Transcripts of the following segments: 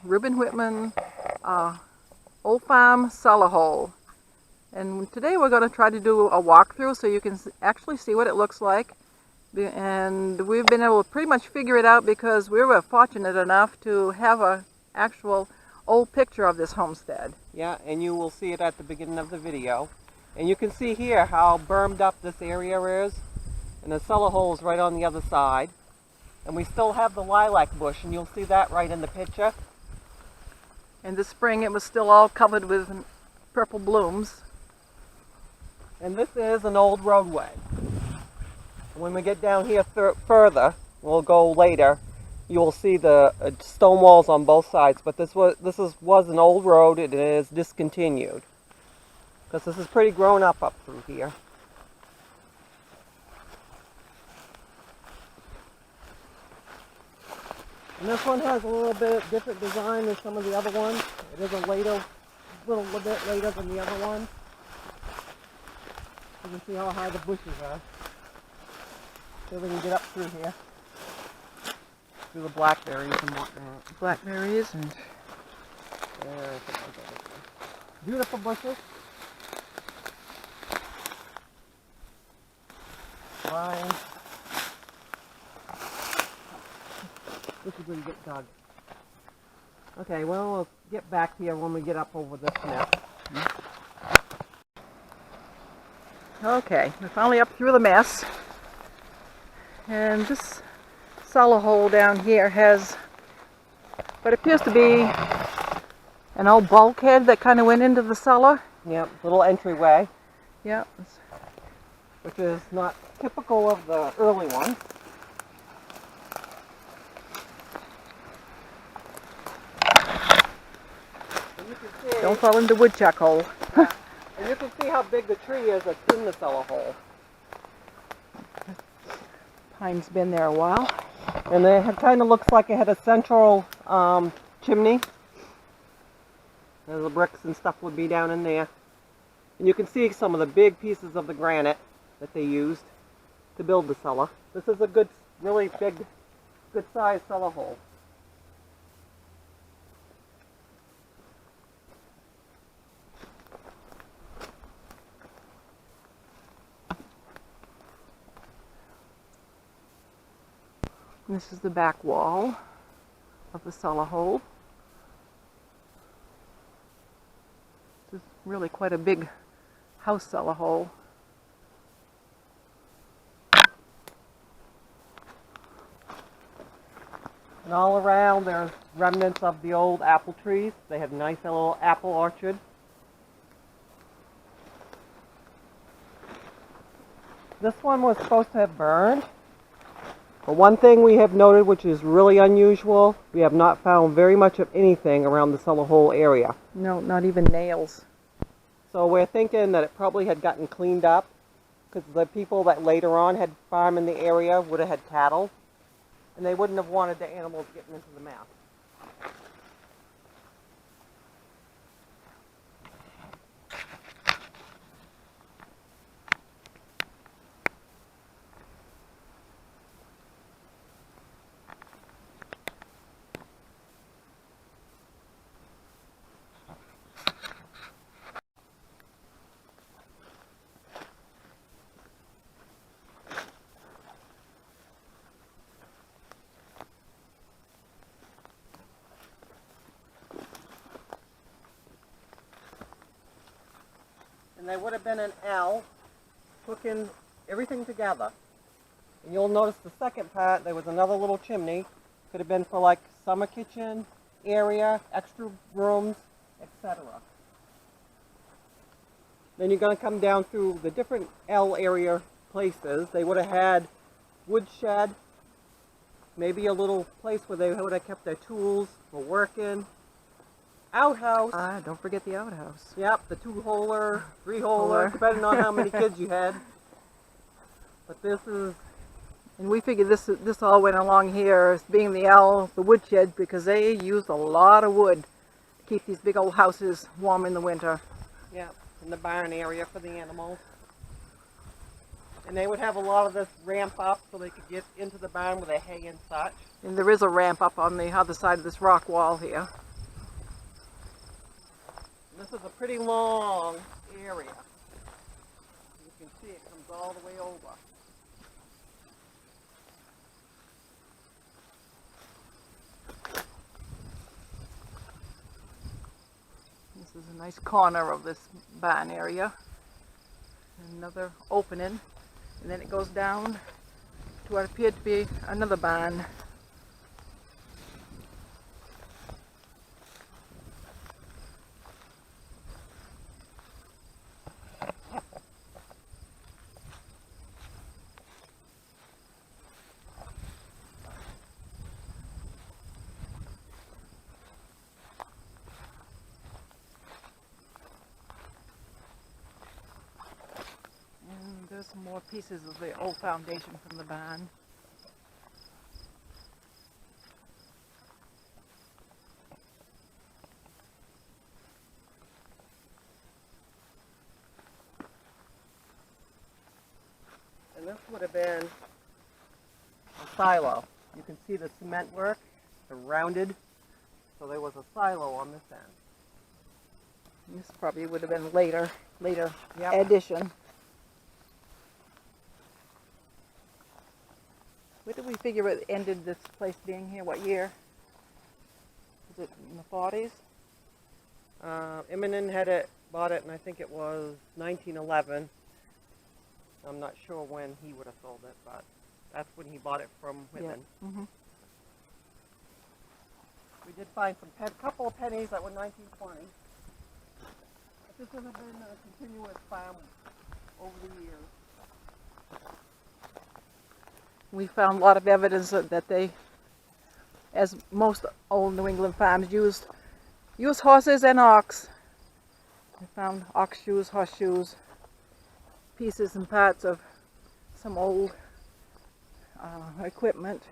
Reuben Whitman Old Farm cellar hole. And today we're going to try to do a walkthrough so you can actually see what it looks like. And we've been able to pretty much figure it out because we were fortunate enough to have an actual old picture of this homestead. Yeah, and you will see it at the beginning of the video. And you can see here how bermed up this area is. And the cellar hole is right on the other side. And we still have the lilac bush, and you'll see that right in the picture. In the spring it was still all covered with purple blooms. And this is an old roadway. When we get down here further, we'll go later, you will see the stone walls on both sides. But this was an old road. It is discontinued. Because this is pretty grown up through here. And this one has a little bit different design than some of the other ones. It is a little bit later than the other one. You can see how high the bushes are. So we can get up through here. Through the blackberries and whatnot. Blackberries and beautiful bushes. Vines. This is where you get dug. Okay, well, we'll get back here when we get up over this nest. okay, we're finally up through the mess. And this cellar hole down here has what appears to be an old bulkhead that kind of went into the cellar. Yep, little entryway. Yep. Which is not typical of the early ones. Don't fall in the woodchuck hole. Yeah. And you can see how big the tree is that's in the cellar hole. Pine's been there a while. And it kind of looks like it had a central chimney. And the bricks and stuff would be down in there. And you can see some of the big pieces of the granite that they used to build the cellar. This is a really big, good-sized cellar hole. This is the back wall of the cellar hole. This is really quite a big house cellar hole. And all around there's remnants of the old apple trees. They had a nice little apple orchard. This one was supposed to have burned. But one thing we have noted, which is really unusual, we have not found very much of anything around the cellar hole area. No, not even nails. So we're thinking that it probably had gotten cleaned up, because the people that later on had farmed in the area would have had cattle, and they wouldn't have wanted the animals getting into the mess. And there would have been an L hooking everything together. And you'll notice the second part, there was another little chimney. Could have been for like summer kitchen area, extra rooms, etc. Then you're going to come down through the different L area places. They would have had woodshed, maybe a little place where they would have kept their tools for working. Outhouse. Don't forget the outhouse. Yep, the 2-holer, 3-holer, depending on how many kids you had. But this is... And we figured this all went along here as being the woodshed, because they used a lot of wood to keep these big old houses warm in the winter. Yep, in the barn area for the animals. And they would have a lot of this ramp up so they could get into the barn with their hay and such. And there is a ramp up on the other side of this rock wall here. This is a pretty long area. You can see it comes all the way over. This is a nice corner of this barn area. Another opening, and then it goes down to what appeared to be another barn. There's some more pieces of the old foundation from the barn. And this would have been a silo. You can see the cement work, the rounded. So there was a silo on this end. This probably would have been later Yep. addition. Where did we figure it ended, this place being here? What year? Was it in the 40s? Immonen bought it, and I think it was 1911. I'm not sure when he would have sold it, but that's when he bought it from Whitman. Yeah. Mm-hmm. We did find some couple of pennies that were 1920. But this has been a continuous farm over the years. We found a lot of evidence that they, as most old New England farms, used horses and ox. We found ox shoes, horse shoes, pieces and parts of some old equipment.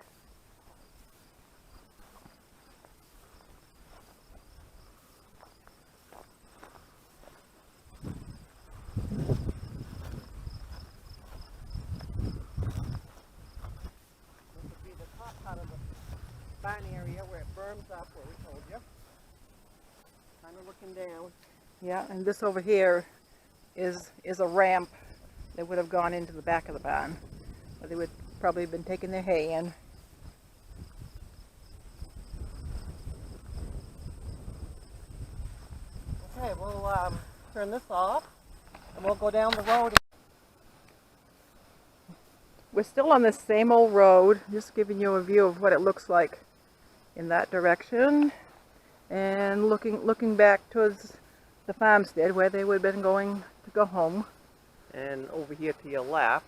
Barn area where it berms up, where we told you. Kind of looking down. Yeah, and this over here is a ramp that would have gone into the back of the barn. They would probably have been taking their hay in. Okay, we'll turn this off and we'll go down the road. We're still on the same old road, just giving you a view of what it looks like in that direction, and looking back towards the farmstead where they would have been going to go home. And over here to your left,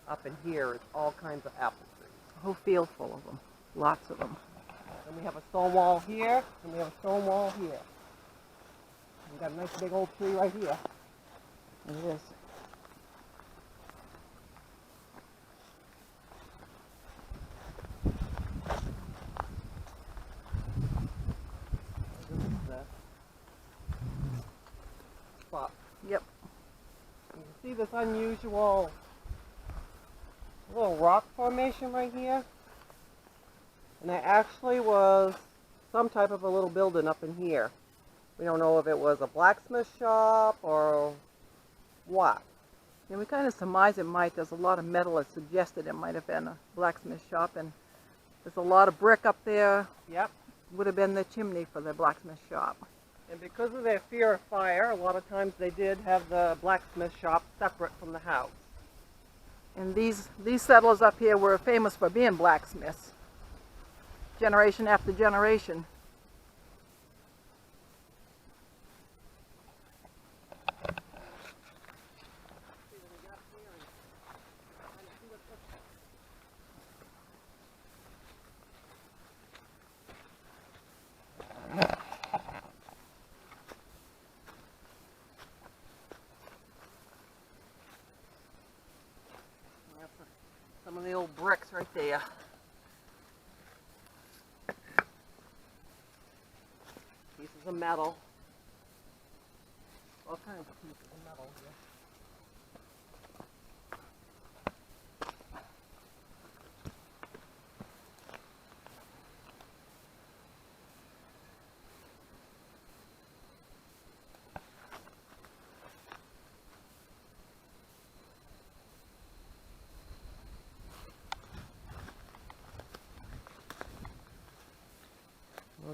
up in here, is all kinds of apple trees. A whole field full of them, lots of them. And we have a stone wall here, and we have a stone wall here. We've got a nice big old tree right here. It is. This is the spot. Yep. You can see this unusual little rock formation right here. And there actually was some type of a little building up in here. We don't know if it was a blacksmith shop or what. And we kind of surmise it might. There's a lot of metal that suggested it might have been a blacksmith shop, and there's a lot of brick up there. Yep. Would have been the chimney for the blacksmith shop. And because of their fear of fire, a lot of times they did have the blacksmith shop separate from the house. And these settlers up here were famous for being blacksmiths, generation after generation. Some of the old bricks right there. Pieces of metal. All kinds of pieces of metal here.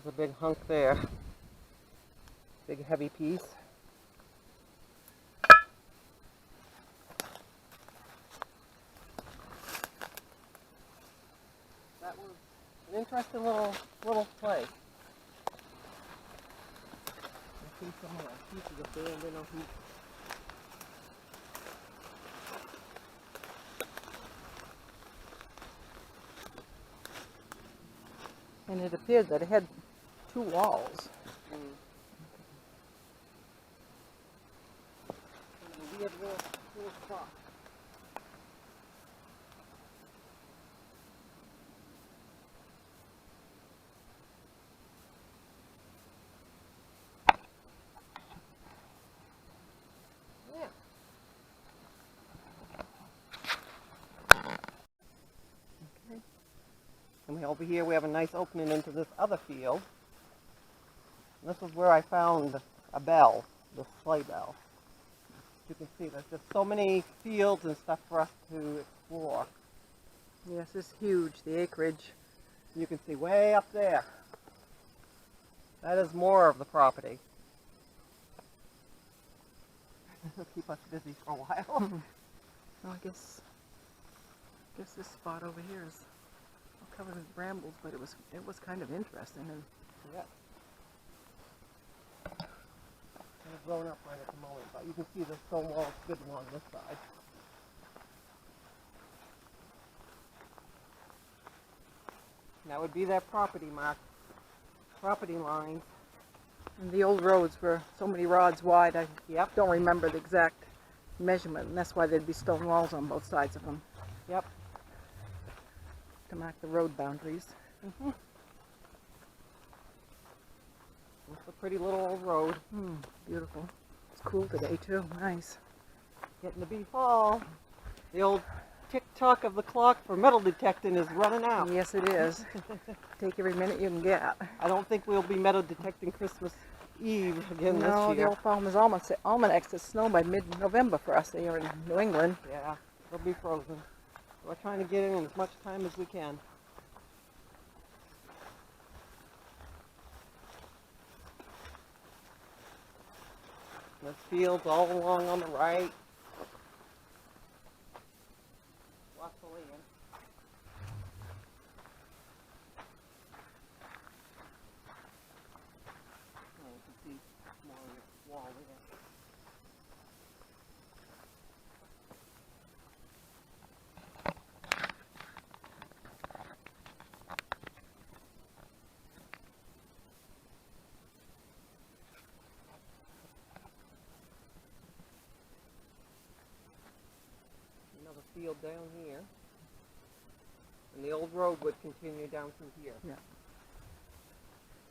There's a big hunk there. Big heavy piece. That was an interesting little place. I see some of the pieces abandoned on here. And it appeared that it had 2 walls. Weird little spot. Yeah. Okay. And over here we have a nice opening into this other field. And this is where I found a bell, the sleigh bell. You can see there's just so many fields and stuff for us to explore. Yes, it's huge, the acreage. You can see way up there. That is more of the property. It'll keep us busy for a while. Well, I guess this spot over here is covered with brambles, but it was kind of interesting. And yeah. Kind of grown up right at the moment, but you can see the stone walls good along this side. That would be their property mark, property lines. And the old roads were so many rods wide, I Yep. don't remember the exact measurement, and that's why there'd be stone walls on both sides of them Yep. to mark the road boundaries. It's a pretty little old road. Beautiful. It's cool today too. Nice. Getting to be fall. The old tick-tock of the clock for metal detecting is running out. Yes, it is. Take every minute you can get. I don't think we'll be metal detecting Christmas Eve again No, this the year. old farmer's almanac says snow by mid-November for us here in New England. Yeah, it'll be frozen. We're trying to get in as much time as we can. There's fields all along on the right. Lots of land. Oh, you can see more of the wall there. Another field down here. And the old road would continue down through here. Yeah.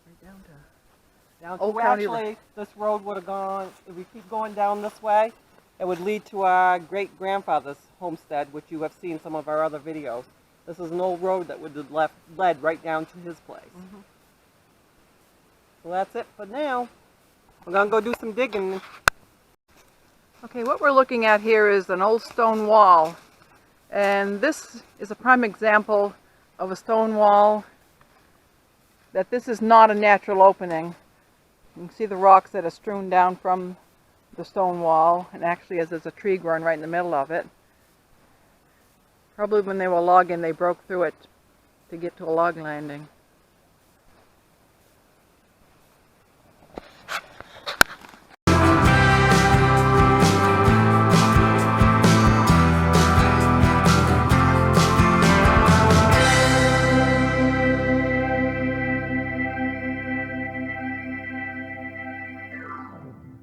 Right down to Down to Old where County actually this road would have gone, if we keep going down this way, it would lead to our great-grandfather's homestead, which you have seen some of our other videos. This is an old road that would have led right down to his place. So that's it for now. We're going to go do some digging. Okay, what we're looking at here is an old stone wall, and this is a prime example of a stone wall that this is not a natural opening. You can see the rocks that are strewn down from the stone wall, and actually as there's a tree growing right in the middle of it. Probably when they were logging they broke through it to get to a log landing.